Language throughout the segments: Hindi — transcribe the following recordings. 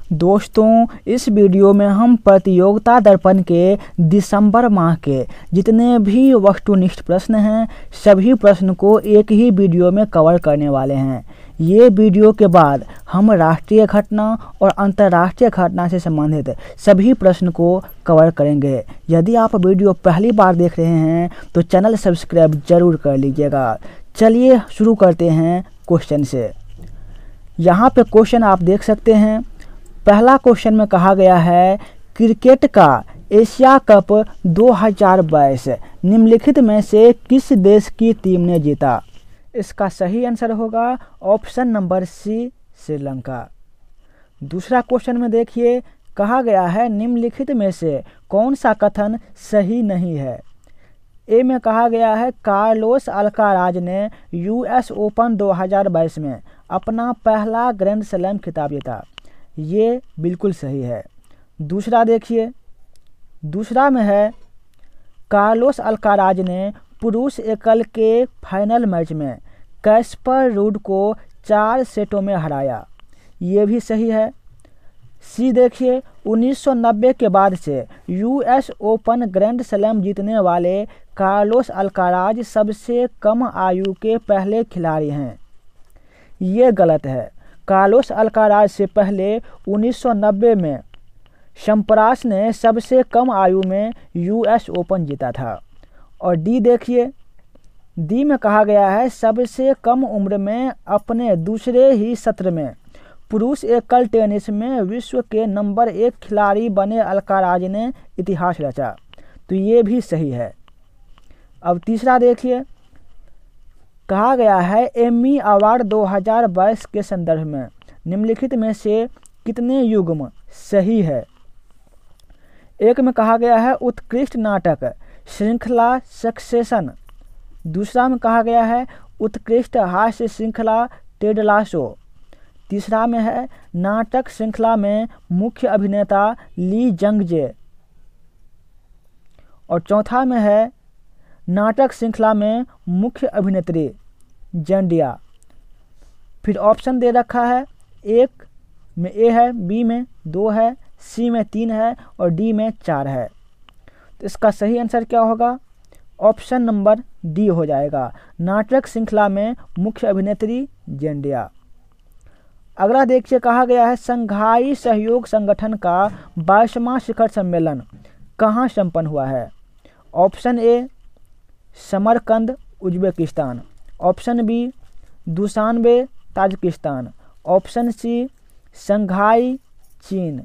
दोस्तों, इस वीडियो में हम प्रतियोगिता दर्पण के दिसंबर माह के जितने भी वस्तुनिष्ठ प्रश्न हैं सभी प्रश्न को एक ही वीडियो में कवर करने वाले हैं। ये वीडियो के बाद हम राष्ट्रीय घटना और अंतर्राष्ट्रीय घटना से संबंधित सभी प्रश्न को कवर करेंगे। यदि आप वीडियो पहली बार देख रहे हैं तो चैनल सब्सक्राइब जरूर कर लीजिएगा। चलिए शुरू करते हैं क्वेश्चन से। यहाँ पे क्वेश्चन आप देख सकते हैं। पहला क्वेश्चन में कहा गया है क्रिकेट का एशिया कप 2022 निम्नलिखित में से किस देश की टीम ने जीता। इसका सही आंसर होगा ऑप्शन नंबर सी, श्रीलंका। दूसरा क्वेश्चन में देखिए, कहा गया है निम्नलिखित में से कौन सा कथन सही नहीं है। ए में कहा गया है कार्लोस अल्काराज ने यूएस ओपन 2022 में अपना पहला ग्रैंड स्लैम खिताब जीता। ये बिल्कुल सही है। दूसरा देखिए, दूसरा में है कार्लोस अल्काराज ने पुरुष एकल के फाइनल मैच में कैस्पर रूड को 4 सेटों में हराया। ये भी सही है। सी देखिए, 1990 के बाद से यूएस ओपन ग्रैंड स्लैम जीतने वाले कार्लोस अल्काराज सबसे कम आयु के पहले खिलाड़ी हैं। ये गलत है। कार्लोस अल्काराज से पहले 1990 में शम्परास ने सबसे कम आयु में यूएस ओपन जीता था। और डी देखिए, डी में कहा गया है सबसे कम उम्र में अपने दूसरे ही सत्र में पुरुष एकल टेनिस में विश्व के नंबर 1 खिलाड़ी बने अल्काराज ने इतिहास रचा। तो ये भी सही है। अब तीसरा देखिए, कहा गया है एमी अवार्ड 2022 के संदर्भ में निम्नलिखित में से कितने युग्म सही है। एक में कहा गया है उत्कृष्ट नाटक श्रृंखला सक्सेशन। दूसरा में कहा गया है उत्कृष्ट हास्य श्रृंखला टेड लासो। तीसरा में है नाटक श्रृंखला में मुख्य अभिनेता ली जंगजे। और चौथा में है नाटक श्रृंखला में मुख्य अभिनेत्री जंडिया। फिर ऑप्शन दे रखा है, एक में ए है, बी में 2 है, सी में 3 है और डी में 4 है। तो इसका सही आंसर क्या होगा? ऑप्शन नंबर डी हो जाएगा, नाटक श्रृंखला में मुख्य अभिनेत्री जंडिया। अगला देखिए, कहा गया है शंघाई सहयोग संगठन का 22वां शिखर सम्मेलन कहाँ संपन्न हुआ है। Option A Samarkand Uzbekistan, option B Dushanbe Tajikistan, option C Shanghai चीन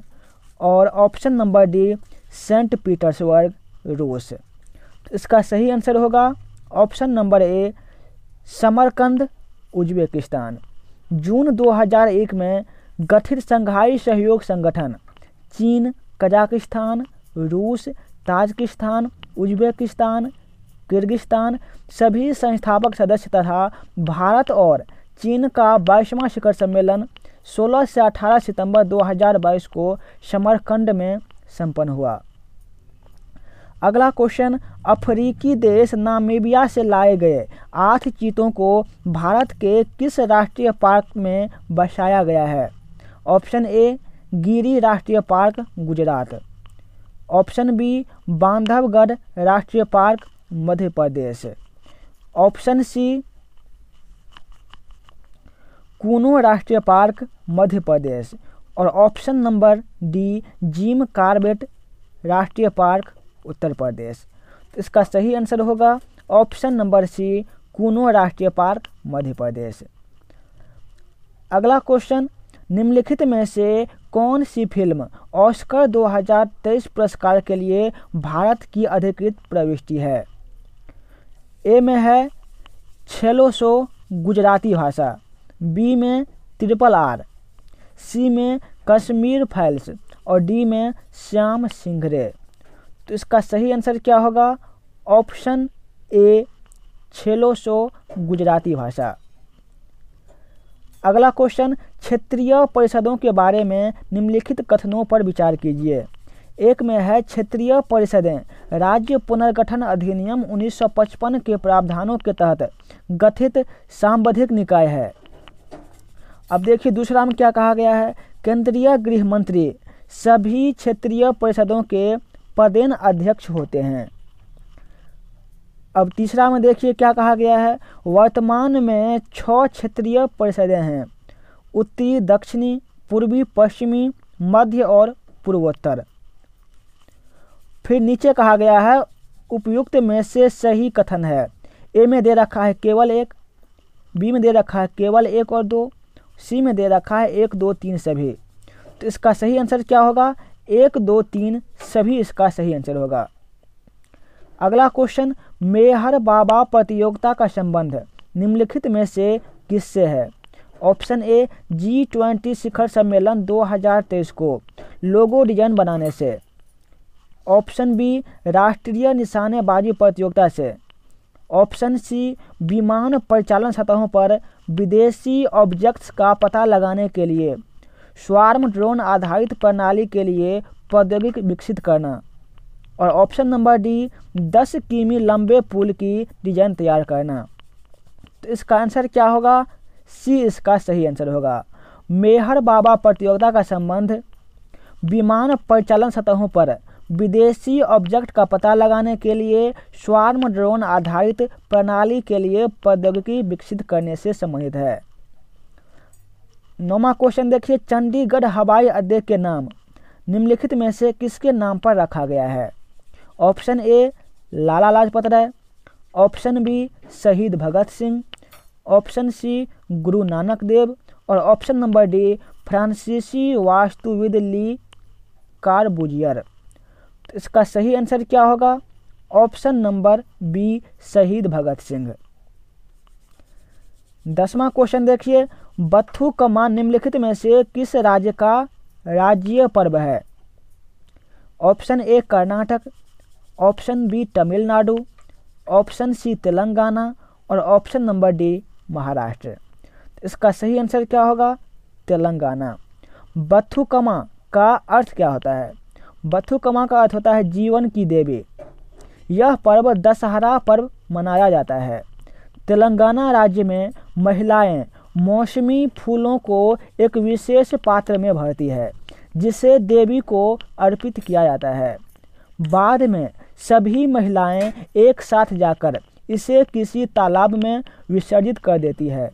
और option number D Saint Petersburg रूस। तो इसका सही आंसर होगा option number A Samarkand Uzbekistan. जून 2001 में गठित शंघाई सहयोग संगठन चीन, कजाकिस्तान, रूस, ताजिकिस्तान, उज्बेकिस्तान, किर्गिस्तान सभी संस्थापक सदस्य तथा भारत और चीन का 22वां शिखर सम्मेलन 16 से 18 सितंबर 2022 को समरकंद में संपन्न हुआ। अगला क्वेश्चन, अफ्रीकी देश नामीबिया से लाए गए 8 चीतों को भारत के किस राष्ट्रीय पार्क में बसाया गया है। ऑप्शन ए गिरी राष्ट्रीय park Gujarat, option B Bandhavgarh राष्ट्रीय park Madhya Pradesh, option C Kuno राष्ट्रीय पार्क मध्य प्रदेश और option number D Jim Corbett राष्ट्रीय पार्क उत्तर प्रदेश। तो इसका सही आंसर होगा ऑप्शन नंबर सी कूनो राष्ट्रीय पार्क मध्य प्रदेश। अगला क्वेश्चन, निम्नलिखित में से कौन सी फिल्म ऑस्कर 2023 पुरस्कार के लिए भारत की अधिकृत प्रविष्टि है। ए में है छेलो शो गुजराती भाषा, बी में RRR, सी में कश्मीर फाइल्स और डी में श्याम सिंघरे। तो इसका सही आंसर क्या होगा? Option A Chhello show Gujarati भाषा। अगला क्वेश्चन, क्षेत्रीय परिषदों के बारे में निम्नलिखित कथनों पर विचार कीजिए। एक में है क्षेत्रीय परिषदें राज्य पुनर्गठन अधिनियम 1955 के प्रावधानों के तहत गठित सांविधिक निकाय है। अब देखिए दूसरा में क्या कहा गया है, केंद्रीय गृह मंत्री सभी क्षेत्रीय परिषदों के पदेन अध्यक्ष होते हैं। अब तीसरा में देखिए क्या कहा गया है। वर्तमान में 6 क्षेत्रीय परिषदें हैं, उत्तरी, दक्षिणी, पूर्वी, पश्चिमी, मध्य और पूर्वोत्तर। फिर नीचे कहा गया है उपयुक्त में से सही कथन है। ए में दे रखा है केवल 1, बी में दे रखा है केवल 1 और 2, सी में दे रखा है 1, 2, 3 सभी। तो इसका सही आंसर क्या होगा? 1, 2, 3 सभी इसका सही आंसर होगा। अगला क्वेश्चन, मेहर बाबा प्रतियोगिता का संबंध निम्नलिखित में से किससे है? ऑप्शन ए G20 शिखर सम्मेलन 2023 को लोगो डिजाइन बनाने से, ऑप्शन बी राष्ट्रीय निशानेबाजी प्रतियोगिता से, ऑप्शन सी विमान परिचालन सतहों पर विदेशी ऑब्जेक्ट्स का पता लगाने के लिए स्वार्म ड्रोन आधारित प्रणाली के लिए प्रौद्योगिकी विकसित करना, और ऑप्शन नंबर डी 10 किमी लंबे पुल की डिजाइन तैयार करना। तो इसका आंसर क्या होगा? सी इसका सही आंसर होगा। मेहर बाबा प्रतियोगिता का संबंध विमान परिचालन सतहों पर विदेशी ऑब्जेक्ट का पता लगाने के लिए स्वार्म ड्रोन आधारित प्रणाली के लिए प्रौद्योगिकी विकसित करने से संबंधित है। 9वां क्वेश्चन देखिए, चंडीगढ़ हवाई अड्डे के नाम निम्नलिखित में से किसके नाम पर रखा गया है? Option A Lala Lajpat Rai, option B Shaheed Bhagat Singh, option सी गुरु नानक देव, और ऑप्शन नंबर डी फ्रांसीसी वास्तुविद ली कार्बुजियर। तो इसका सही आंसर क्या होगा? Option number B Shaheed Bhagat Singh. 10वां question देखिए, बथुकम्मा निम्नलिखित में से किस राज्य का राज्य पर्व है? Option A Karnataka, option B Tamil Nadu, option C Telangana, और ऑप्शन नंबर डी महाराष्ट्र। इसका सही आंसर क्या होगा? तेलंगाना। बथुकम्मा का अर्थ क्या होता है? बथुकम्मा का अर्थ होता है जीवन की देवी। यह पर्व दशहरा पर्व मनाया जाता है। तेलंगाना राज्य में महिलाएं मौसमी फूलों को एक विशेष पात्र में भरती है जिसे देवी को अर्पित किया जाता है। बाद में सभी महिलाएं एक साथ जाकर इसे किसी तालाब में विसर्जित कर देती है।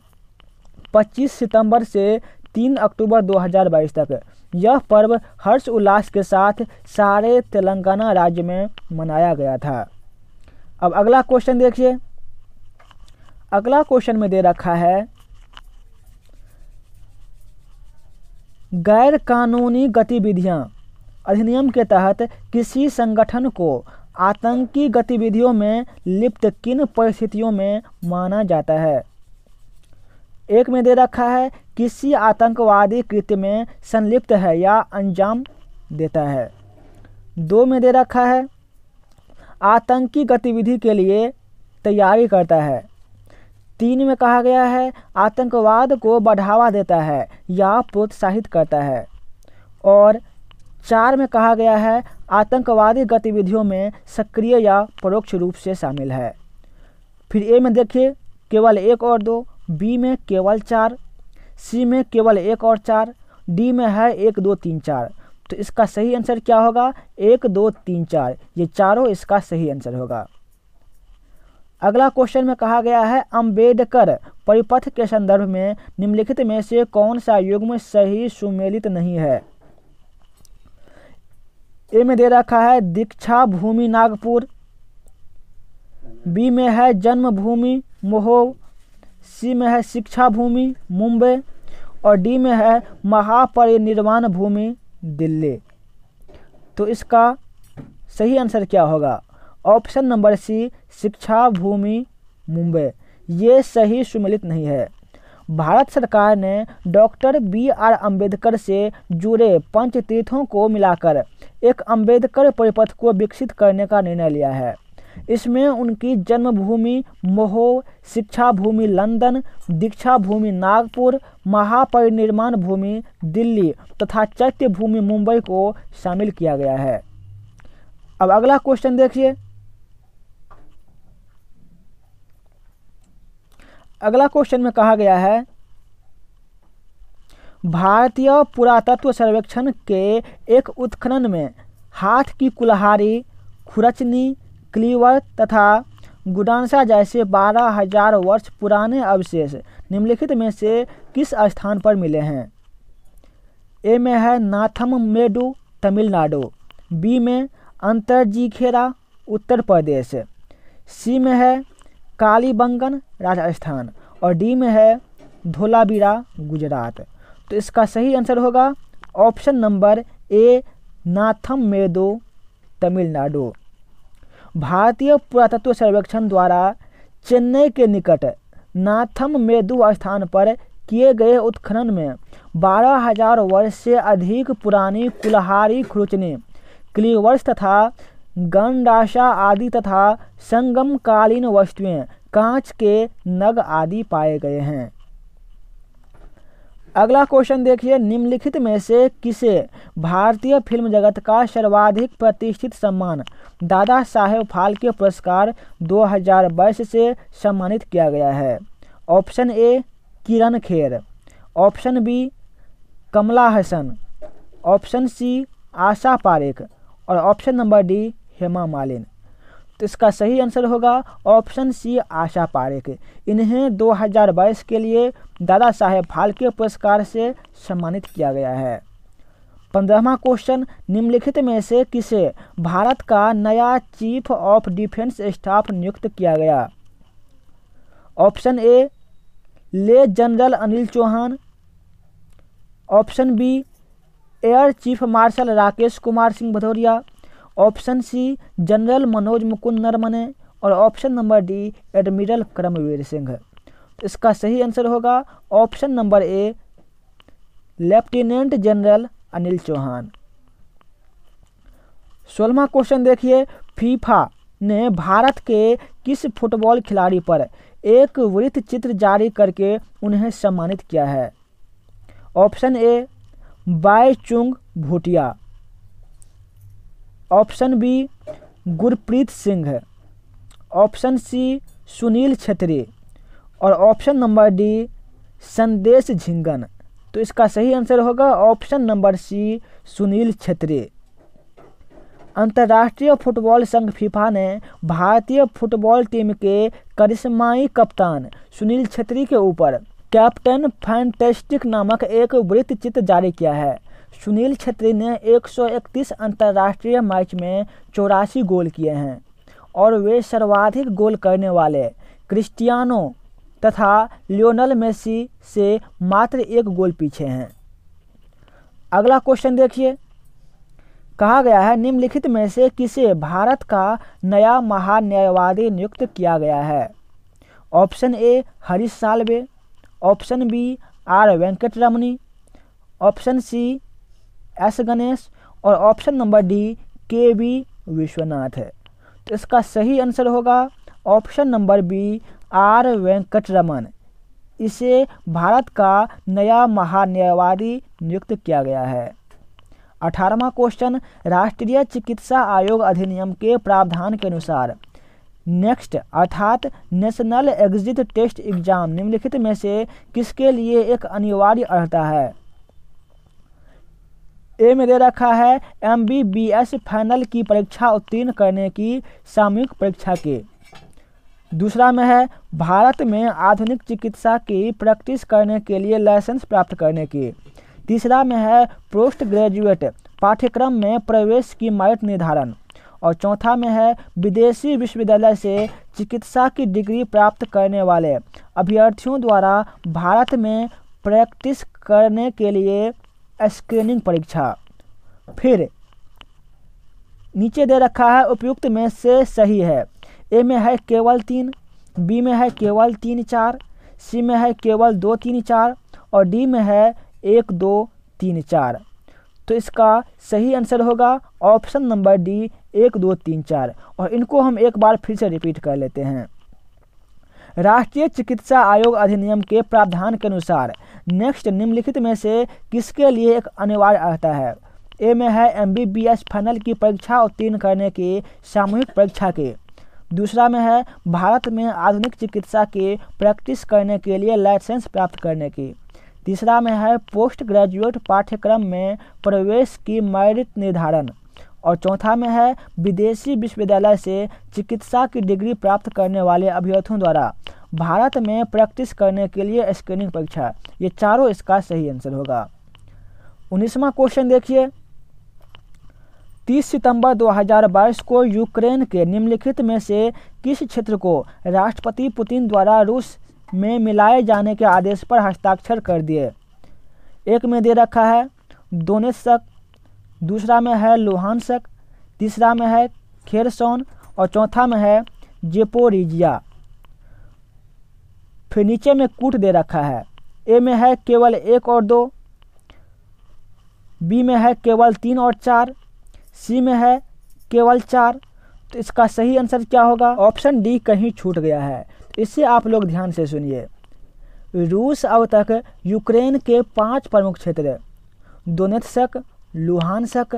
25 सितंबर से 3 अक्टूबर 2022 तक यह पर्व हर्ष उल्लास के साथ सारे तेलंगाना राज्य में मनाया गया था। अब अगला क्वेश्चन देखिए। अगला क्वेश्चन में दे रखा है, गैर कानूनी गतिविधियां अधिनियम के तहत किसी संगठन को आतंकी गतिविधियों में लिप्त किन परिस्थितियों में माना जाता है? एक में दे रखा है किसी आतंकवादी कृत्य में संलिप्त है या अंजाम देता है। 2 में दे रखा है आतंकी गतिविधि के लिए तैयारी करता है। 3 में कहा गया है आतंकवाद को बढ़ावा देता है या प्रोत्साहित करता है, और 4 में कहा गया है आतंकवादी गतिविधियों में सक्रिय या परोक्ष रूप से शामिल है। फिर ए में देखिए केवल 1 और 2, बी में केवल 4, सी में केवल 1 और 4, डी में है 1, 2, 3, 4। तो इसका सही आंसर क्या होगा? 1, 2, 3, 4, ये चारों इसका सही आंसर होगा। अगला क्वेश्चन में कहा गया है अंबेडकर परिपथ के संदर्भ में निम्नलिखित में से कौन सा युग्म सही सुमेलित नहीं है? ए में दे रखा है दीक्षा भूमि नागपुर, बी में है जन्मभूमि महोब, सी में है शिक्षा भूमि मुंबई, और डी में है महापरिनिर्वाण भूमि दिल्ली। तो इसका सही आंसर क्या होगा? ऑप्शन नंबर सी शिक्षा भूमि मुंबई, ये सही सुमेलित नहीं है। भारत सरकार ने डॉक्टर BR अम्बेडकर से जुड़े पंचतीर्थों को मिलाकर एक अम्बेडकर परिपथ को विकसित करने का निर्णय लिया है। इसमें उनकी जन्मभूमि महोब, शिक्षा भूमि लंदन, दीक्षा भूमि नागपुर, महापरिनिर्वाण भूमि दिल्ली तथा चैत्य भूमि मुंबई को शामिल किया गया है। अब अगला क्वेश्चन देखिए। अगला क्वेश्चन में कहा गया है भारतीय पुरातत्व सर्वेक्षण के एक उत्खनन में हाथ की कुल्हाड़ी, खुरचनी, क्लीवर तथा गुडांसा जैसे 12,000 वर्ष पुराने अवशेष निम्नलिखित में से किस स्थान पर मिले हैं? ए में है नाथममेडु, तमिलनाडु। बी में अंतरजीखेरा, उत्तर प्रदेश। सी में है कालीबंगन, राजस्थान। और डी में है धोलावीरा, गुजरात। तो इसका सही आंसर होगा ऑप्शन नंबर ए, नाथममेडु, तमिलनाडु। भारतीय पुरातत्व सर्वेक्षण द्वारा चेन्नई के निकट नाथममेडु स्थान पर किए गए उत्खनन में 12,000 वर्ष से अधिक पुरानी कुल्हाड़ी, खुरचनी, क्लीवर्स तथा गंडासा आदि तथा संगमकालीन वस्तुएं, कांच के नग आदि पाए गए हैं। अगला क्वेश्चन देखिए, निम्नलिखित में से किसे भारतीय फिल्म जगत का सर्वाधिक प्रतिष्ठित सम्मान दादा साहेब फाल्के पुरस्कार 2022 से सम्मानित किया गया है? Option A Kirron Kher, option B Kamala Haasan, option C Asha Parekh और option number D Hema Malini. तो इसका सही आंसर होगा ऑप्शन सी, आशा पारेख। इन्हें 2022 के लिए दादा साहेब फाल्के पुरस्कार से सम्मानित किया गया है। 15वां क्वेश्चन, निम्नलिखित में से किसे भारत का नया चीफ ऑफ डिफेंस स्टाफ नियुक्त किया गया? ऑप्शन ए ले general Anil Chauhan, option B air chief marshal Rakesh Kumar Singh Bhadauria, option C general Manoj Mukund Naravane और option number D admiral Karambir Singh. इसका सही आंसर होगा option number A, lieutenant general Anil Chauhan. 16वां क्वेश्चन देखिए, फीफा ने भारत के किस फुटबॉल खिलाड़ी पर एक वृत्त चित्र जारी करके उन्हें सम्मानित किया है? Option A Baichung Bhutia, option B Gurpreet Singh, option C Sunil Chhetri और ऑप्शन नंबर डी संदेश झिंगन। तो इसका सही आंसर होगा option number C, Sunil Chhetri. अंतर्राष्ट्रीय फुटबॉल संघ फीफा ने भारतीय फुटबॉल टीम के करिश्माई कप्तान सुनील छेत्री के ऊपर कैप्टन फैंटेस्टिक नामक एक वृत्त चित्र जारी किया है। सुनील छेत्री ने 131 अंतर्राष्ट्रीय मैच में 84 गोल किए हैं और वे सर्वाधिक गोल करने वाले क्रिस्टियानो तथा लियोनेल मेसी से मात्र 1 गोल पीछे हैं। अगला क्वेश्चन देखिए, कहा गया है निम्नलिखित में से किसे भारत का नया महान्यायवादी नियुक्त किया गया है? Option A Harish Salve, option B R Venkataramani, option C S Ganesh और option number D K V Vishwanath है। तो इसका सही आंसर होगा option number B, R Venkataraman. इसे भारत का नया महान्यायवादी नियुक्त किया गया है। 18वां क्वेश्चन, राष्ट्रीय चिकित्सा आयोग अधिनियम के प्रावधान के अनुसार नेक्स्ट अर्थात नेशनल एग्जिट टेस्ट एग्जाम निम्नलिखित में से किसके लिए एक अनिवार्य अर्हता है? ए में दे रखा है MBBS फाइनल की परीक्षा उत्तीर्ण करने की सामूहिक परीक्षा के। दूसरा में है भारत में आधुनिक चिकित्सा की प्रैक्टिस करने के लिए लाइसेंस प्राप्त करने की। तीसरा में है पोस्ट ग्रेजुएट पाठ्यक्रम में प्रवेश की मेरिट निर्धारण और चौथा में है विदेशी विश्वविद्यालय से चिकित्सा की डिग्री प्राप्त करने वाले अभ्यर्थियों द्वारा भारत में प्रैक्टिस करने के लिए स्क्रीनिंग परीक्षा। फिर नीचे दे रखा है उपयुक्त में से सही है। ए में है केवल 3, बी में है केवल 3, 4, सी में है केवल 2, 3, 4 और डी में है 1, 2, 3, 4। तो इसका सही आंसर होगा ऑप्शन नंबर डी, 1, 2, 3, 4 और इनको हम एक बार फिर से रिपीट कर लेते हैं। राष्ट्रीय चिकित्सा आयोग अधिनियम के प्रावधान के अनुसार नेक्स्ट निम्नलिखित में से किसके लिए एक अनिवार्य अर्हता है? ए में है MBBS फाइनल की परीक्षा उत्तीर्ण करने की सामूहिक परीक्षा के। दूसरा में है भारत में आधुनिक चिकित्सा की प्रैक्टिस करने के लिए लाइसेंस प्राप्त करने की। तीसरा में है पोस्ट ग्रेजुएट पाठ्यक्रम में प्रवेश की मेरिट निर्धारण, और चौथा में है विदेशी विश्वविद्यालय से चिकित्सा की डिग्री प्राप्त करने वाले अभ्यर्थियों द्वारा भारत में प्रैक्टिस करने के लिए स्क्रीनिंग परीक्षा। ये चारों इसका सही आंसर होगा। 19वां क्वेश्चन देखिए, 30 सितंबर 2022 को यूक्रेन के निम्नलिखित में से किस क्षेत्र को राष्ट्रपति पुतिन द्वारा रूस में मिलाए जाने के आदेश पर हस्ताक्षर कर दिए? एक में दे रखा है दोनेत्स्क, दूसरा में है लुहानस्क, तीसरा में है खेरसोन और चौथा में है जेपोरिजिया। फिर नीचे में कूट दे रखा है। ए में है केवल 1 और 2, बी में है केवल 3 और 4, सी में है केवल 4। तो इसका सही आंसर क्या होगा? ऑप्शन डी कहीं छूट गया है। इससे आप लोग ध्यान से सुनिए। रूस अब तक यूक्रेन के 5 प्रमुख क्षेत्र दोनेत्स्क, लुहानस्क,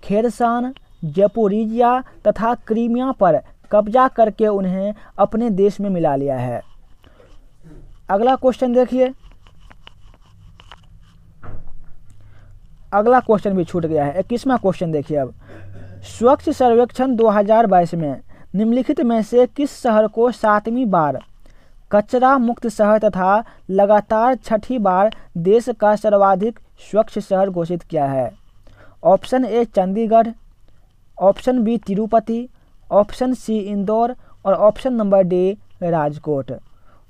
खेरसान, जेपोरिजिया तथा क्रीमिया पर कब्जा करके उन्हें अपने देश में मिला लिया है। अगला क्वेश्चन देखिए, अगला क्वेश्चन भी छूट गया है। 21वां क्वेश्चन देखिए। अब स्वच्छ सर्वेक्षण 2022 में निम्नलिखित में से किस शहर को 7वीं बार कचरा मुक्त शहर तथा लगातार 6ठी बार देश का सर्वाधिक स्वच्छ शहर घोषित किया है? Option A Chandigarh, option B Tirupati, option C Indore और ऑप्शन नंबर डी राजकोट।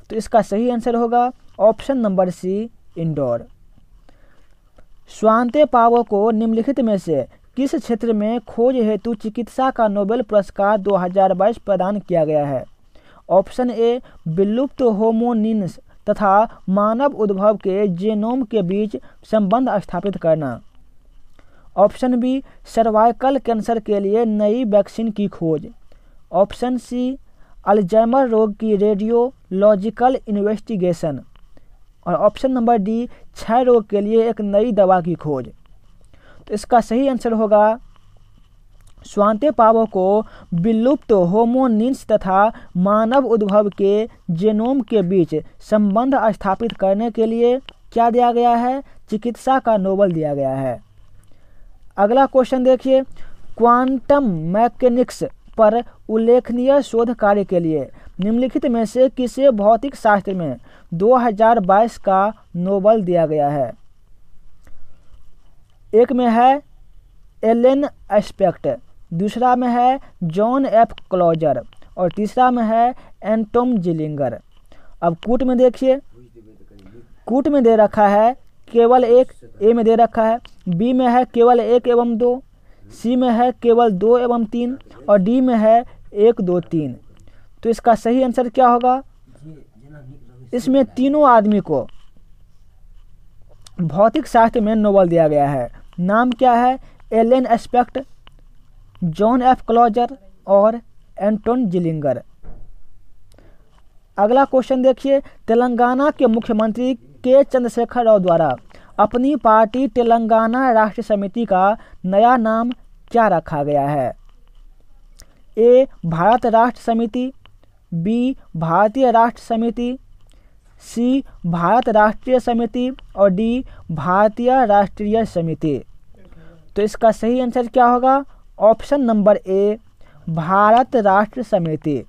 तो इसका सही आंसर होगा ऑप्शन नंबर सी इंदौर। स्वांते पावो को निम्नलिखित में से किस क्षेत्र में खोज हेतु चिकित्सा का नोबेल पुरस्कार 2022 प्रदान किया गया है? ऑप्शन ए विलुप्त होमोनिन्स तथा मानव उद्भव के जीनोम के बीच संबंध स्थापित करना, ऑप्शन बी सर्वाइकल कैंसर के लिए नई वैक्सीन की खोज, ऑप्शन सी अल्जाइमर रोग की रेडियोलॉजिकल इन्वेस्टिगेशन और ऑप्शन नंबर डी क्षय रोग के लिए एक नई दवा की खोज। तो इसका सही आंसर होगा स्वांते पावो को विलुप्त होमोनिन्स तथा मानव उद्भव के जीनोम के बीच संबंध स्थापित करने के लिए क्या दिया गया है? चिकित्सा का नोबेल दिया गया है। अगला क्वेश्चन देखिए, क्वांटम मैकेनिक्स पर उल्लेखनीय शोध कार्य के लिए निम्नलिखित में से किसे भौतिक शास्त्र में 2022 का नोबेल दिया गया है? एक में है एलन एस्पेक्ट, दूसरा में है जॉन एफ क्लोजर और तीसरा में है एंटोम जिलिंगर। अब कूट में देखिए, कूट में दे रखा है केवल 1, ए में दे रखा है, बी में है केवल 1 एवं 2, सी में है केवल 2 एवं 3 और डी में है 1, 2, 3। तो इसका सही आंसर क्या होगा? इसमें तीनों आदमी को भौतिक शास्त्र में नोबेल दिया गया है। नाम क्या है? Alain Aspect, John F Clauser और एंटोन जिलिंगर। अगला क्वेश्चन देखिए, तेलंगाना के मुख्यमंत्री के चंद्रशेखर राव द्वारा अपनी पार्टी तेलंगाना राष्ट्र समिति का नया नाम क्या रखा गया है? ए भारत राष्ट्र समिति, बी भारतीय राष्ट्र समिति, सी भारत राष्ट्रीय समिति और डी भारतीय राष्ट्रीय समिति। तो इसका सही आंसर क्या होगा? ऑप्शन नंबर ए भारत राष्ट्र समिति।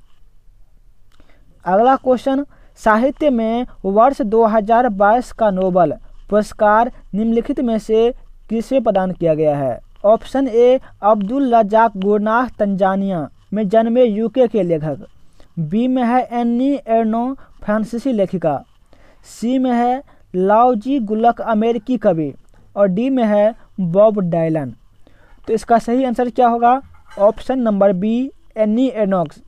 अगला क्वेश्चन, साहित्य में वर्ष 2022 का नोबेल पुरस्कार निम्नलिखित में से किसे प्रदान किया गया है? Option A Abdul Razak Gurnah Tanzania में जन्मे यूके के लेखक, बी में है एनी एर्नो फ्रांसीसी लेखिका, सी में है लाओजी गुल्लक अमेरिकी कवि और डी में है बॉब डायलन। तो इसका सही आंसर क्या होगा? ऑप्शन नंबर बी एनी एर्नोक्स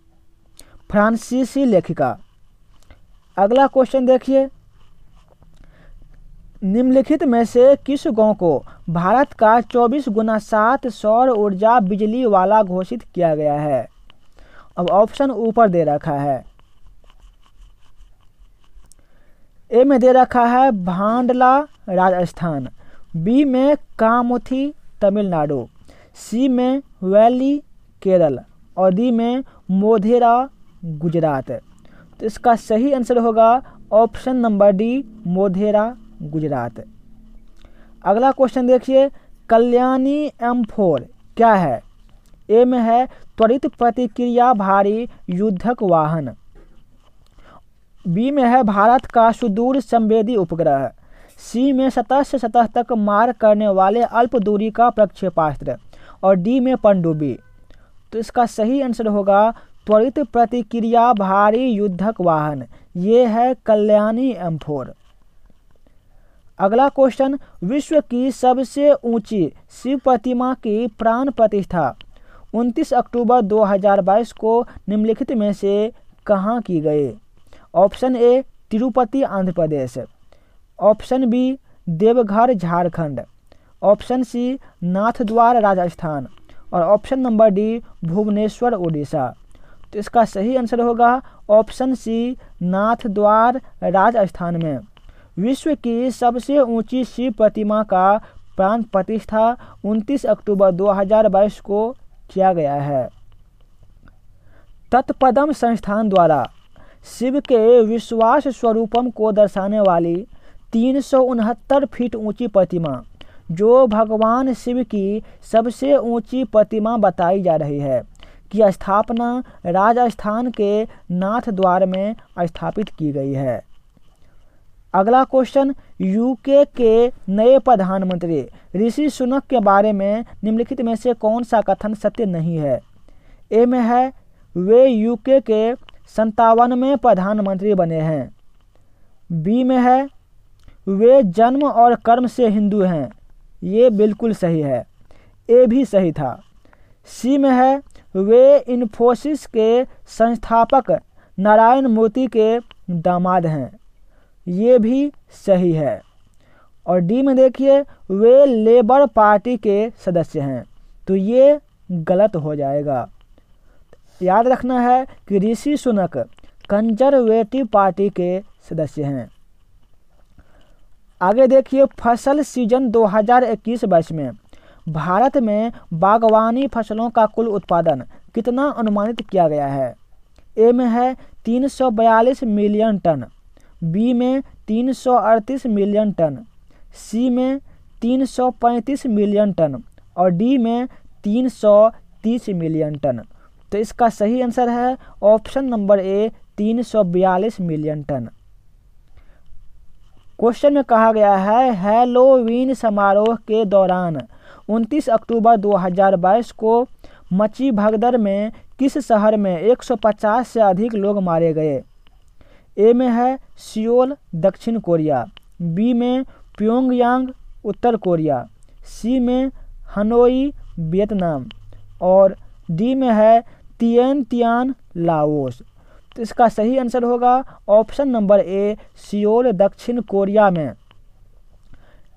फ्रांसीसी लेखिका। अगला क्वेश्चन देखिए, निम्नलिखित में से किस गांव को भारत का 24x7 सौर ऊर्जा बिजली वाला घोषित किया गया है? अब ऑप्शन ऊपर दे रखा है। ए में दे रखा है भांडला राजस्थान, बी में कामुथी तमिलनाडु, सी में वैली केरल और डी में मोधेरा गुजरात। तो इसका सही आंसर होगा option number D Modhera Gujarat. अगला क्वेश्चन देखिए, कल्याणी M4 क्या है? ए में है त्वरित प्रतिक्रिया भारी युद्धक वाहन, बी में है भारत का सुदूर संवेदी उपग्रह, सी में सतह से सतह तक मार करने वाले अल्प दूरी का प्रक्षेपास्त्र, और डी में पनडुब्बी। तो इसका सही आंसर होगा त्वरित प्रतिक्रिया भारी युद्धक वाहन, ये है कल्याणी M4। अगला क्वेश्चन, विश्व की सबसे ऊंची शिव प्रतिमा की प्राण प्रतिष्ठा 29 अक्टूबर 2022 को निम्नलिखित में से कहाँ की गई? Option A Tirupati Andhra Pradesh, option B Deoghar Jharkhand, option C Nathdwara Rajasthan, और option number D Bhubaneswar Orissa. तो इसका सही आंसर होगा ऑप्शन सी नाथद्वार राजस्थान में विश्व की सबसे ऊंची शिव प्रतिमा का प्राण प्रतिष्ठा 29 अक्टूबर 2022 को किया गया है। तत्पदम संस्थान द्वारा शिव के विश्वास स्वरूपम को दर्शाने वाली 369 फीट ऊंची प्रतिमा, जो भगवान शिव की सबसे ऊंची प्रतिमा बताई जा रही है, की स्थापना राजस्थान के नाथद्वार में स्थापित की गई है। अगला क्वेश्चन, यूके के नए प्रधानमंत्री ऋषि सुनक के बारे में निम्नलिखित में से कौन सा कथन सत्य नहीं है? ए में है वे यूके के 57वें प्रधानमंत्री बने हैं, बी में है वे जन्म और कर्म से हिंदू हैं, ये बिल्कुल सही है, ए भी सही था, सी में है वे इन्फोसिस के संस्थापक नारायण मूर्ति के दामाद हैं, ये भी सही है, और डी में देखिए वे लेबर पार्टी के सदस्य हैं, तो ये गलत हो जाएगा। याद रखना है कि ऋषि सुनक कंजर्वेटिव पार्टी के सदस्य हैं। आगे देखिए, फसल सीजन 2021-22 में भारत में बागवानी फसलों का कुल उत्पादन कितना अनुमानित किया गया है? ए में है 342 मिलियन टन, बी में 338 मिलियन टन, सी में 335 मिलियन टन, और डी में 330 मिलियन टन। तो इसका सही आंसर है option number A 342 million ton. Question में कहा गया है, हैलोवीन समारोह के दौरान 29 अक्टूबर 2022 को मची भगदड़ में किस शहर में 150 से अधिक लोग मारे गए? ए में है सियोल दक्षिण कोरिया, बी में प्योंगयांग उत्तर कोरिया, सी में हनोई वियतनाम, और डी में है तिएनतियान लाओस। तो इसका सही आंसर होगा ऑप्शन नंबर ए सियोल दक्षिण कोरिया में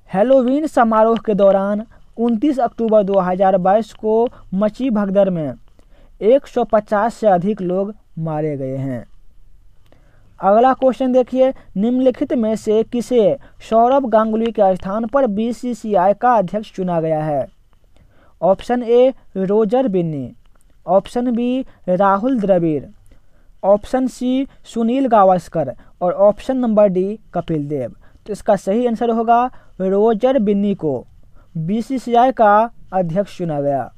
हैलोवीन समारोह के दौरान 29 अक्टूबर 2022 को मची भगदड़ में 150 से अधिक लोग मारे गए हैं। अगला क्वेश्चन देखिए, निम्नलिखित में से किसे सौरव गांगुली के स्थान पर बीसीसीआई का अध्यक्ष चुना गया है? Option A Roger Binny, option B Rahul Dravid, option C Sunil Gavaskar, और option number D Kapil Dev. तो इसका सही आंसर होगा रोजर बिन्नी को बीसीसीआई का अध्यक्ष चुना गया।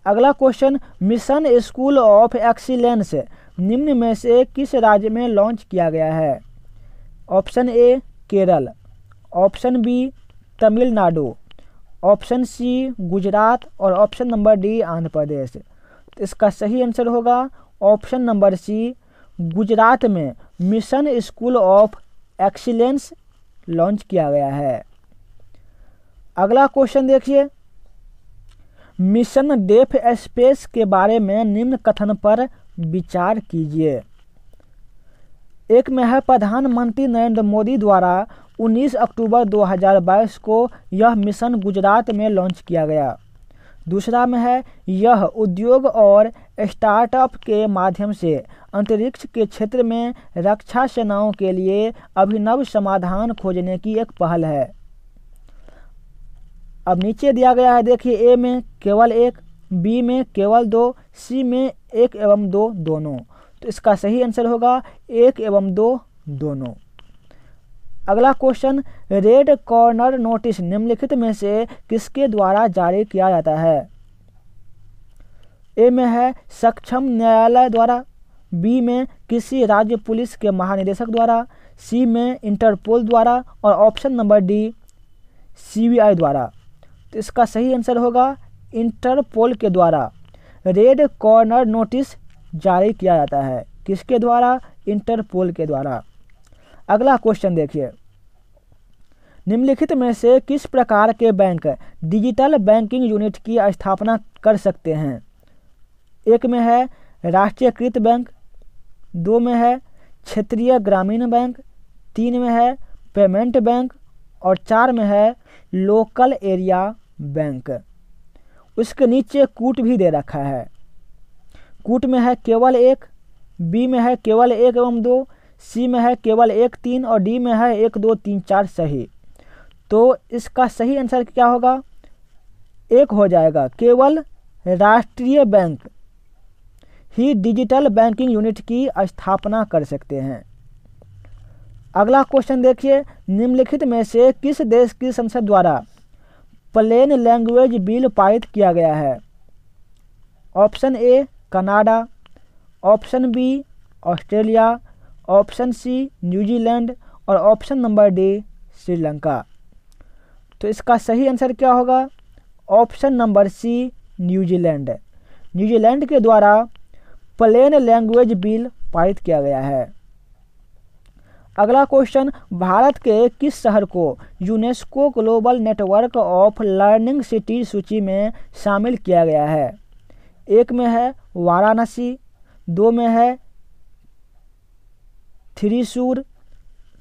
अगला question, mission school of excellence निम्न में से किस राज्य में लॉन्च किया गया है? Option A Kerala, option B Tamil Nadu, option C Gujarat, और option number D Andhra Pradesh. तो इसका सही आंसर होगा ऑप्शन नंबर सी गुजरात में mission school of excellence launch किया गया है। अगला क्वेश्चन देखिए, मिशन डेफ स्पेस के बारे में निम्न कथन पर विचार कीजिए। एक में है प्रधानमंत्री नरेंद्र मोदी द्वारा 19 अक्टूबर 2022 को यह मिशन गुजरात में लॉन्च किया गया। दूसरा में है यह उद्योग और स्टार्टअप के माध्यम से अंतरिक्ष के क्षेत्र में रक्षा सेनाओं के लिए अभिनव समाधान खोजने की एक पहल है। अब नीचे दिया गया है देखिए, ए में केवल 1, बी में केवल 2, सी में 1 एवं 2 दोनों। तो इसका सही आंसर होगा 1 एवं 2 दोनों। अगला क्वेश्चन, रेड कॉर्नर नोटिस निम्नलिखित में से किसके द्वारा जारी किया जाता है? ए में है सक्षम न्यायालय द्वारा, बी में किसी राज्य पुलिस के महानिदेशक द्वारा, सी में इंटरपोल द्वारा और ऑप्शन नंबर डी सीबीआई द्वारा। तो इसका सही आंसर होगा इंटरपोल के द्वारा रेड कॉर्नर नोटिस जारी किया जाता है। किसके द्वारा? इंटरपोल के द्वारा। अगला क्वेश्चन देखिए, निम्नलिखित में से किस प्रकार के बैंक डिजिटल बैंकिंग यूनिट की स्थापना कर सकते हैं? एक में है राष्ट्रीयकृत बैंक, दो में है क्षेत्रीय ग्रामीण बैंक, तीन में है पेमेंट बैंक और चार में है लोकल एरिया बैंक। उसके नीचे कूट भी दे रखा है। कूट में है केवल एक, बी में है केवल एक एवं दो, सी में है केवल एक तीन और डी में है एक दो तीन चार सही। तो इसका सही आंसर क्या होगा? एक हो जाएगा। केवल राष्ट्रीय बैंक ही डिजिटल बैंकिंग यूनिट की स्थापना कर सकते हैं। अगला क्वेश्चन देखिए, निम्नलिखित में से किस देश की संसद द्वारा प्लेन लैंग्वेज बिल पारित किया गया है? Option A Canada, option B Australia, option C New Zealand और ऑप्शन नंबर डी श्रीलंका। तो इसका सही आंसर क्या होगा? Option number C New Zealand. New Zealand के द्वारा प्लेन लैंग्वेज बिल पारित किया गया है। अगला क्वेश्चन, भारत के किस शहर को UNESCO global network of learning city सूची में शामिल किया गया है? एक में है वाराणसी, दो में है थ्रिशूर,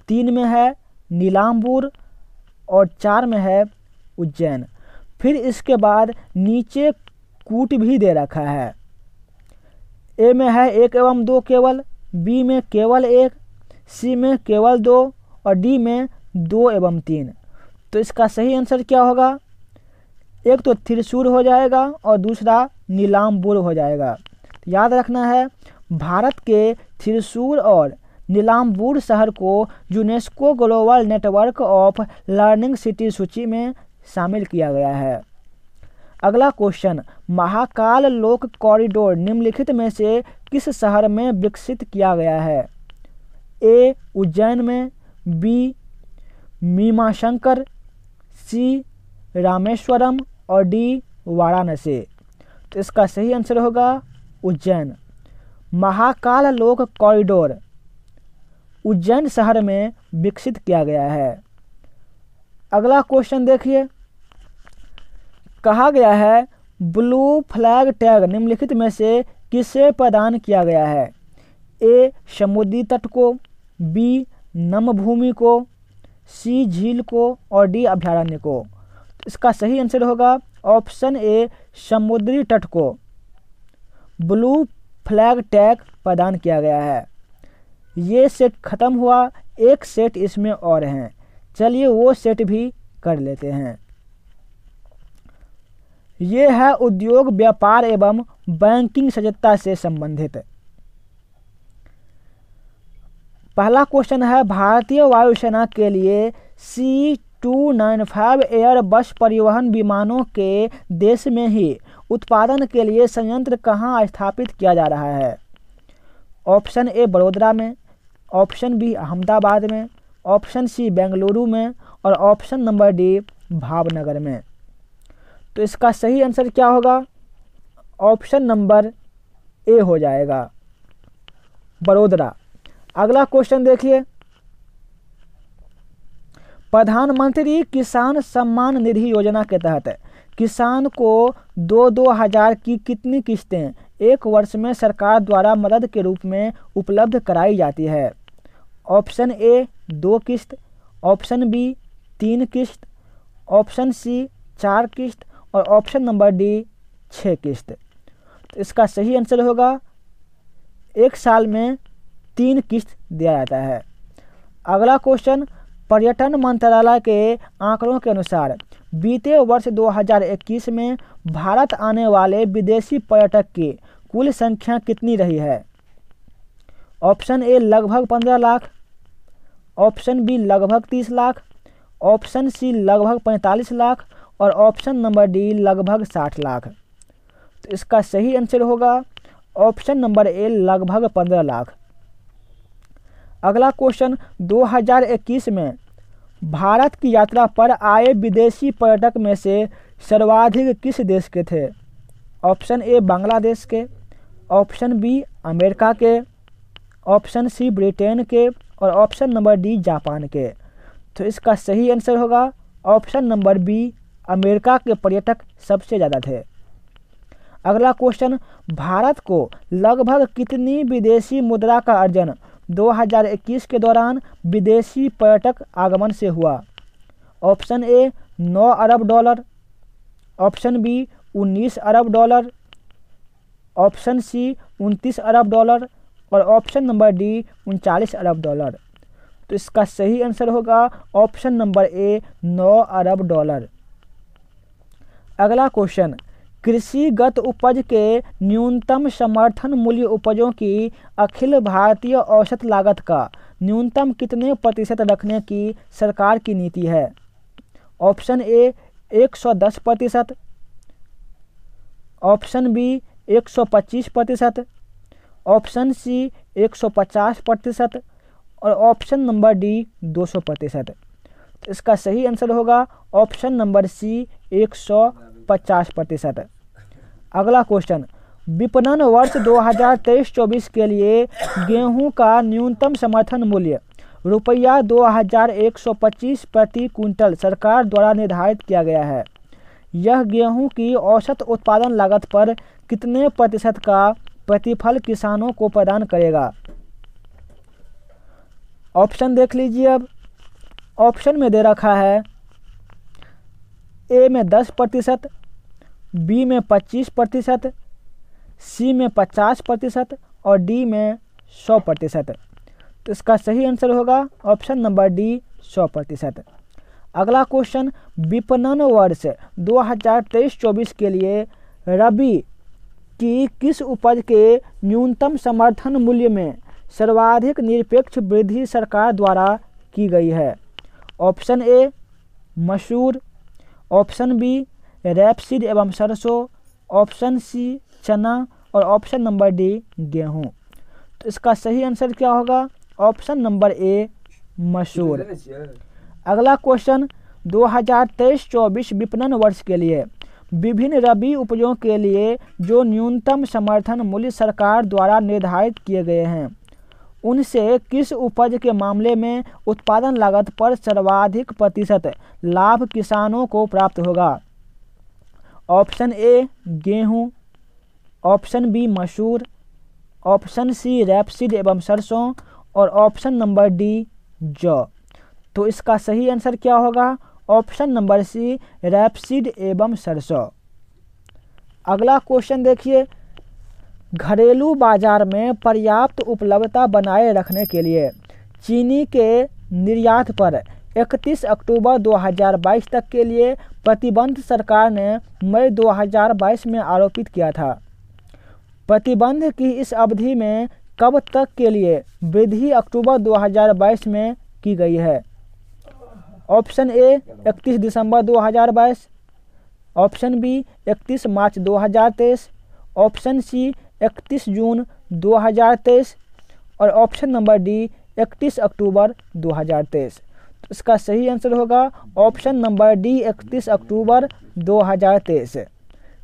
तीन में है नीलाम्बूर और चार में है उज्जैन। फिर इसके बाद नीचे कूट भी दे रखा है। ए में है एक एवं दो केवल, बी में केवल एक, सी में केवल दो और डी में दो एवं तीन। तो इसका सही आंसर क्या होगा? एक तो थ्रिशूर हो जाएगा और दूसरा नीलाम्बूर हो जाएगा। याद रखना है, भारत के थ्रिशूर और नीलाम्बूर शहर को UNESCO global network of learning city सूची में शामिल किया गया है। अगला क्वेश्चन, महाकाल लोक कॉरिडोर निम्नलिखित में से किस शहर में विकसित किया गया है? ए उज्जैन में, बी मीमाशंकर, सी रामेश्वरम और डी वाराणसी। तो इसका सही आंसर होगा उज्जैन। महाकाल लोक कॉरिडोर उज्जैन शहर में विकसित किया गया है। अगला क्वेश्चन देखिए, कहा गया है ब्लू फ्लैग टैग निम्नलिखित में से किसे प्रदान किया गया है? ए समुद्री तट को, बी नम भूमि को, सी झील को और डी अभयारण्य को। इसका सही आंसर होगा ऑप्शन ए समुद्री तट को ब्लू फ्लैग टैग प्रदान किया गया है। ये सेट खत्म हुआ, एक सेट इसमें और हैं। चलिए वो सेट भी कर लेते हैं। ये है उद्योग व्यापार एवं बैंकिंग सजगता से संबंधित। पहला क्वेश्चन है, भारतीय वायुसेना के लिए C295 एयर बस परिवहन विमानों के देश में ही उत्पादन के लिए संयंत्र कहाँ स्थापित किया जा रहा है? ऑप्शन ए बड़ोदरा में, ऑप्शन बी अहमदाबाद में, ऑप्शन सी बेंगलुरु में और ऑप्शन नंबर डी भावनगर में। तो इसका सही आंसर क्या होगा? ऑप्शन नंबर ए हो जाएगा, बड़ोदरा। अगला क्वेश्चन देखिए, प्रधानमंत्री किसान सम्मान निधि योजना के तहत किसान को 2-2 हज़ार की कितनी किस्तें एक वर्ष में सरकार द्वारा मदद के रूप में उपलब्ध कराई जाती है? ऑप्शन ए 2 किस्त, ऑप्शन बी 3 किस्त, ऑप्शन सी 4 किस्त और ऑप्शन नंबर डी 6 किस्त। तो इसका सही आंसर होगा एक साल में 3 किस्त दिया जाता है। अगला क्वेश्चन, पर्यटन मंत्रालय के आंकड़ों के अनुसार बीते वर्ष 2021 में भारत आने वाले विदेशी पर्यटक की कुल संख्या कितनी रही है? ऑप्शन ए लगभग 15 लाख, ऑप्शन बी लगभग 30 लाख, ऑप्शन सी लगभग 45 लाख और ऑप्शन नंबर डी लगभग 60 लाख। तो इसका सही आंसर होगा ऑप्शन नंबर ए लगभग 15 लाख। अगला क्वेश्चन 2021 में भारत की यात्रा पर आए विदेशी पर्यटक में से सर्वाधिक किस देश के थे? ऑप्शन ए बांग्लादेश के, ऑप्शन बी अमेरिका के, ऑप्शन सी ब्रिटेन के और ऑप्शन नंबर डी जापान के। तो इसका सही आंसर होगा ऑप्शन नंबर बी, अमेरिका के पर्यटक सबसे ज़्यादा थे। अगला क्वेश्चन, भारत को लगभग कितनी विदेशी मुद्रा का अर्जन 2021 के दौरान विदेशी पर्यटक आगमन से हुआ? ऑप्शन ए 9 अरब डॉलर, ऑप्शन बी 19 अरब डॉलर, ऑप्शन सी 29 अरब डॉलर और ऑप्शन नंबर डी 39 अरब डॉलर। तो इसका सही आंसर होगा ऑप्शन नंबर ए 9 अरब डॉलर। अगला क्वेश्चन, कृषिगत उपज के न्यूनतम समर्थन मूल्य उपजों की अखिल भारतीय औसत लागत का न्यूनतम कितने प्रतिशत रखने की सरकार की नीति है? Option A 110%, option B 125%, option C 150% और ऑप्शन नंबर डी 200%। तो इसका सही आंसर होगा ऑप्शन नंबर सी 150%। अगला क्वेश्चन, विपणन वर्ष 2023-24 के लिए गेहूं का न्यूनतम समर्थन मूल्य रुपया 2125 प्रति क्विंटल सरकार द्वारा निर्धारित किया गया है। यह गेहूं की औसत उत्पादन लागत पर कितने प्रतिशत का प्रतिफल किसानों को प्रदान करेगा? ऑप्शन देख लीजिए। अब ऑप्शन में दे रखा है ए में 10%, बी में 25%, सी में 50% और डी में 100%। तो इसका सही आंसर होगा ऑप्शन नंबर डी 100%। अगला क्वेश्चन, विपणन वर्ष 2023-24 के लिए रबी की किस उपज के न्यूनतम समर्थन मूल्य में सर्वाधिक निरपेक्ष वृद्धि सरकार द्वारा की गई है? ऑप्शन ए मसूर, ऑप्शन बी रैपसीड एवं सरसों, ऑप्शन सी चना और ऑप्शन नंबर डी गेहूं। तो इसका सही आंसर क्या होगा? ऑप्शन नंबर ए मसूर। अगला क्वेश्चन, 2023-24 विपणन वर्ष के लिए विभिन्न रबी उपजों के लिए जो न्यूनतम समर्थन मूल्य सरकार द्वारा निर्धारित किए गए हैं उनसे किस उपज के मामले में उत्पादन लागत पर सर्वाधिक प्रतिशत लाभ किसानों को प्राप्त होगा? ऑप्शन ए गेहूं, ऑप्शन बी मसूर, ऑप्शन सी रैपसीड एवं सरसों और ऑप्शन नंबर डी जौ। तो इसका सही आंसर क्या होगा? ऑप्शन नंबर सी रैपसीड एवं सरसों। अगला क्वेश्चन देखिए, घरेलू बाजार में पर्याप्त उपलब्धता बनाए रखने के लिए चीनी के निर्यात पर 31 अक्टूबर 2022 तक के लिए प्रतिबंध सरकार ने मई 2022 में आरोपित किया था। प्रतिबंध की इस अवधि में कब तक के लिए वृद्धि अक्टूबर 2022 में की गई है? ऑप्शन ए 31 दिसंबर 2022, ऑप्शन बी 31 मार्च 2023, ऑप्शन सी 31 जून 2023 और ऑप्शन नंबर डी 31 अक्टूबर 2023। तो इसका सही आंसर होगा ऑप्शन नंबर डी 31 अक्टूबर 2023।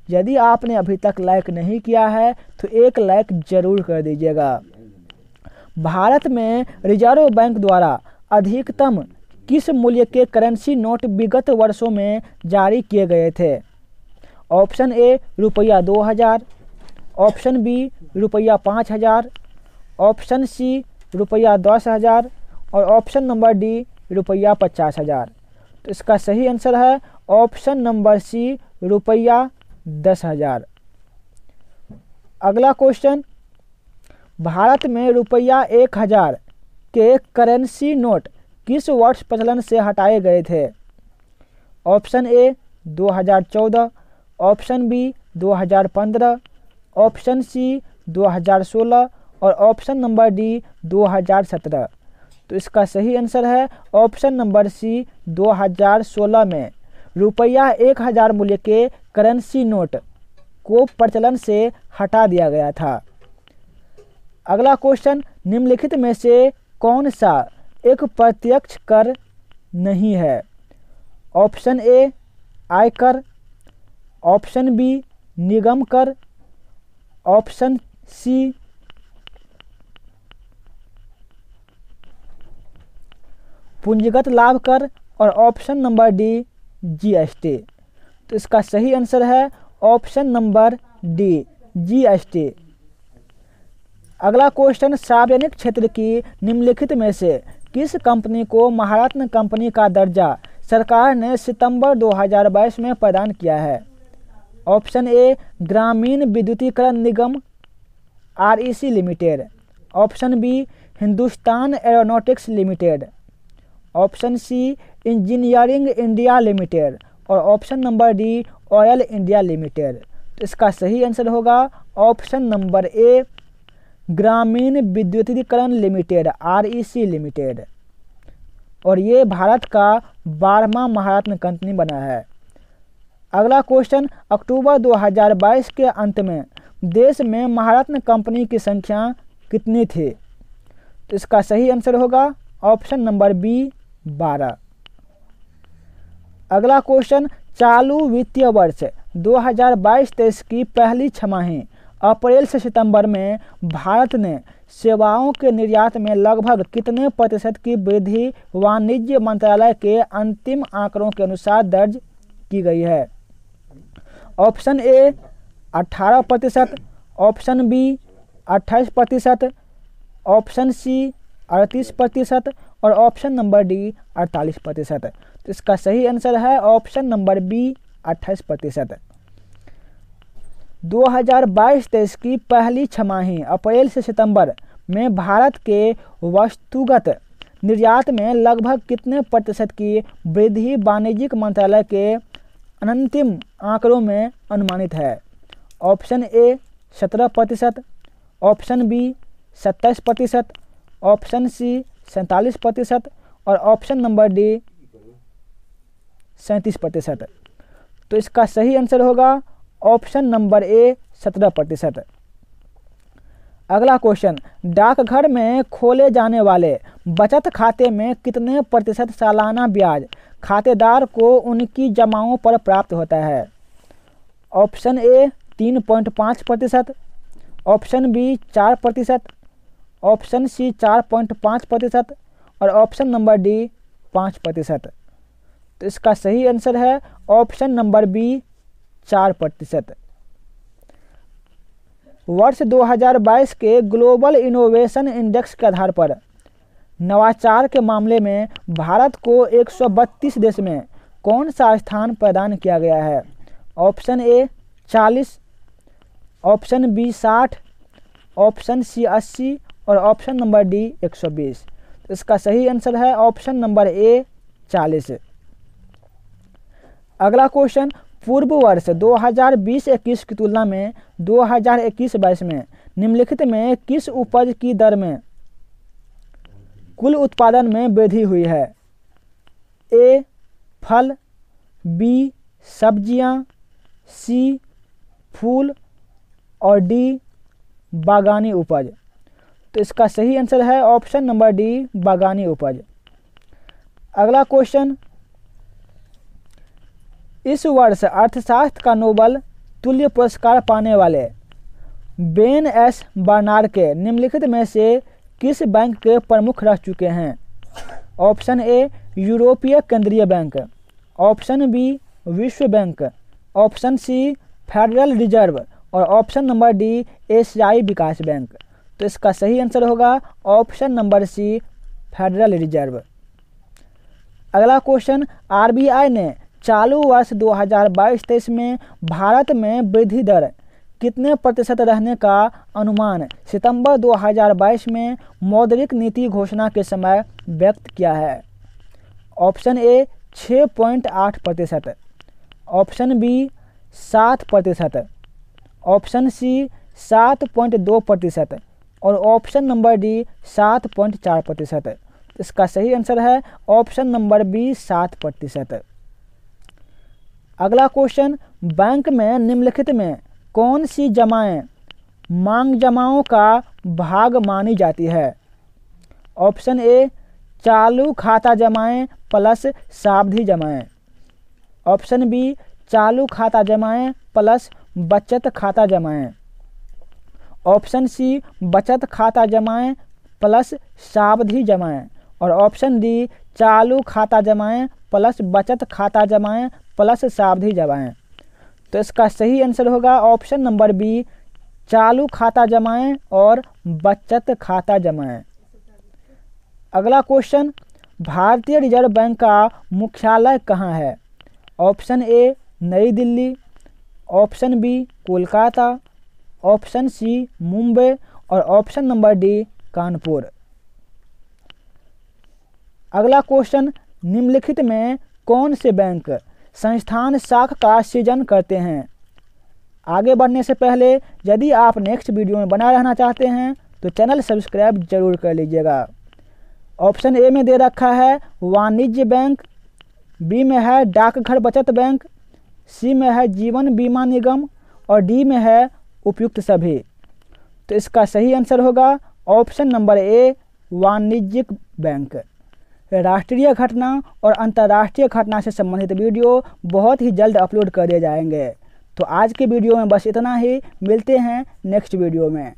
यदि आपने अभी तक लाइक नहीं किया है तो एक लाइक जरूर कर दीजिएगा। भारत में रिजर्व बैंक द्वारा अधिकतम किस मूल्य के करेंसी नोट विगत वर्षों में जारी किए गए थे? ऑप्शन ए रुपया 2000, ऑप्शन बी रुपया 5000, ऑप्शन सी रुपया 10,000 और ऑप्शन नंबर डी रुपया 50,000। तो इसका सही आंसर है ऑप्शन नंबर सी रुपया 10,000। अगला क्वेश्चन, भारत में रुपया 1000 के करेंसी नोट किस वर्ष प्रचलन से हटाए गए थे? Option A 2014, option B 2015, option C 2016 और ऑप्शन नंबर डी 2017। तो इसका सही आंसर है ऑप्शन नंबर सी 2016 में रुपया 1000 मूल्य के करेंसी नोट को प्रचलन से हटा दिया गया था। अगला क्वेश्चन, निम्नलिखित में से कौन सा एक प्रत्यक्ष कर नहीं है? ऑप्शन ए आयकर, ऑप्शन बी निगम कर, ऑप्शन सी पूंजीगत लाभ कर और ऑप्शन नंबर डी जीएसटी। तो इसका सही आंसर है ऑप्शन नंबर डी जीएसटी। अगला क्वेश्चन, सार्वजनिक क्षेत्र की निम्नलिखित में से किस कंपनी को महारत्न कंपनी का दर्जा सरकार ने सितंबर 2022 में प्रदान किया है? Option A Gramin Vidyutikaran Nigam REC limited, option B Hindustan aeronautics limited, option C engineering India limited और option number D oil India limited. तो इसका सही आंसर होगा ऑप्शन नंबर ए ग्रामीण विद्युतीकरण लिमिटेड REC लिमिटेड, और ये भारत का 12वां महारत्न कंपनी बना है। अगला क्वेश्चन, अक्टूबर 2022 के अंत में देश में महारत्न कंपनी की संख्या कितनी थी? तो इसका सही आंसर होगा ऑप्शन नंबर बी 12। अगला क्वेश्चन, चालू वित्तीय वर्ष 2022-23 की पहली छमाही अप्रैल से सितंबर में भारत ने सेवाओं के निर्यात में लगभग कितने प्रतिशत की वृद्धि वाणिज्य मंत्रालय के अंतिम आंकड़ों के अनुसार दर्ज की गई है? Option A 18%, option B 28%, option C 38% और ऑप्शन नंबर डी 48%। तो इसका सही आंसर है ऑप्शन नंबर बी 28%। 2022-23 की पहली छमाही अप्रैल से सितंबर में भारत के वस्तुगत निर्यात में लगभग कितने प्रतिशत की वृद्धि वाणिज्यिक मंत्रालय के अंतिम आंकड़ों में अनुमानित है? Option A 17%, option B 27%, option C 47% और ऑप्शन नंबर डी 37%। तो इसका सही आंसर होगा ऑप्शन नंबर ए 17%। अगला क्वेश्चन, डाकघर में खोले जाने वाले बचत खाते में कितने प्रतिशत सालाना ब्याज खातेदार को उनकी जमाओं पर प्राप्त होता है? Option A 3.5%, option B 4%, option C 4.5% और ऑप्शन नंबर डी 5%। तो इसका सही आंसर है ऑप्शन नंबर बी 4%। वर्ष 2022 के ग्लोबल इनोवेशन इंडेक्स के आधार पर नवाचार के मामले में भारत को 132 देश में कौन सा स्थान प्रदान किया गया है? Option A 40, option B 60, option C 80 और ऑप्शन नंबर डी 120। तो इसका सही आंसर है ऑप्शन नंबर ए 40। अगला क्वेश्चन, पूर्व वर्ष 2020-21 की तुलना में 2021-22 में निम्नलिखित में किस उपज की दर में कुल उत्पादन में वृद्धि हुई है? ए फल, बी सब्जियां, सी फूल और डी बागानी उपज। तो इसका सही आंसर है ऑप्शन नंबर डी बागानी उपज। अगला क्वेश्चन, इस वर्ष अर्थशास्त्र का नोबेल तुल्य पुरस्कार पाने वाले बेन एस बर्नार्ड निम्नलिखित में से किस बैंक के प्रमुख रह चुके हैं? ऑप्शन ए यूरोपीय केंद्रीय बैंक, ऑप्शन बी विश्व bank, option C federal reserve और ऑप्शन नंबर डी एशियाई विकास बैंक। तो इसका सही आंसर होगा option number C federal reserve. अगला क्वेश्चन, आरबीआई ने चालू वर्ष 2022-23 में भारत में वृद्धि दर कितने प्रतिशत रहने का अनुमान सितंबर 2022 में मौद्रिक नीति घोषणा के समय व्यक्त किया है? Option A 6.8%, option B 7%, option C 7.2% और ऑप्शन नंबर डी 7.4%। इसका सही आंसर है ऑप्शन नंबर बी 7%। अगला क्वेश्चन, बैंक में निम्नलिखित में कौन सी जमाएं मांग जमाओं का भाग मानी जाती है? ऑप्शन ए चालू खाता जमाएं प्लस सावधि जमाएं, ऑप्शन बी चालू खाता जमाएं प्लस बचत खाता जमाएं, ऑप्शन सी बचत खाता जमाएं प्लस सावधि जमाएं और ऑप्शन डी चालू खाता जमाएं प्लस बचत खाता जमाएं प्लस सावधि जमाएं। तो इसका सही आंसर होगा ऑप्शन नंबर बी चालू खाता जमाएं और बचत खाता जमाएं। अगला क्वेश्चन, भारतीय रिजर्व बैंक का मुख्यालय कहाँ है? Option A New Delhi, option B Kolkata, option C Mumbai और ऑप्शन नंबर डी कानपुर। अगला क्वेश्चन, निम्नलिखित में कौन से बैंक संस्थान शाखा का सृजन करते हैं? आगे बढ़ने से पहले यदि आप नेक्स्ट वीडियो में बना रहना चाहते हैं तो चैनल सब्सक्राइब जरूर कर लीजिएगा। ऑप्शन ए में दे रखा है वाणिज्य बैंक, बी में है डाकघर बचत बैंक, सी में है जीवन बीमा निगम और डी में है उपयुक्त सभी। तो इसका सही आंसर होगा ऑप्शन नंबर ए वाणिज्यिक बैंक। राष्ट्रीय घटना और अंतर्राष्ट्रीय घटना से संबंधित वीडियो बहुत ही जल्द अपलोड कर दिए जाएंगे। तो आज के वीडियो में बस इतना ही, मिलते हैं नेक्स्ट वीडियो में।